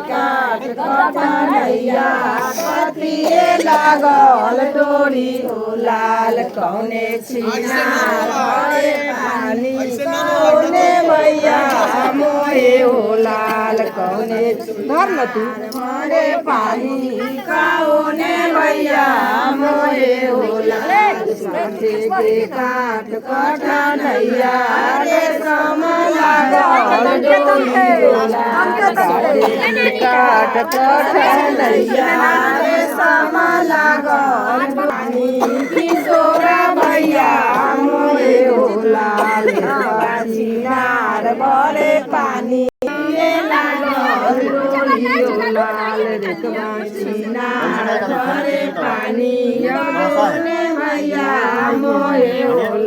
काट कटनैया कतिए लागल डोरी हो लाल कौने छिनार भरे पानी कौने भैया मोहे हो लाल कौने घर न तू भरे पानी कौने भैया मोहे हो लाल के काट कटनैया रे सम लागल डोरी हो लाल काट कटनैया रे सम लागल पानी किशोरा भैया मोहे हो लाल छिनार भरे पानी लागल डोरी हो लाल रे छिनार भरे पानी भैया मोहे हो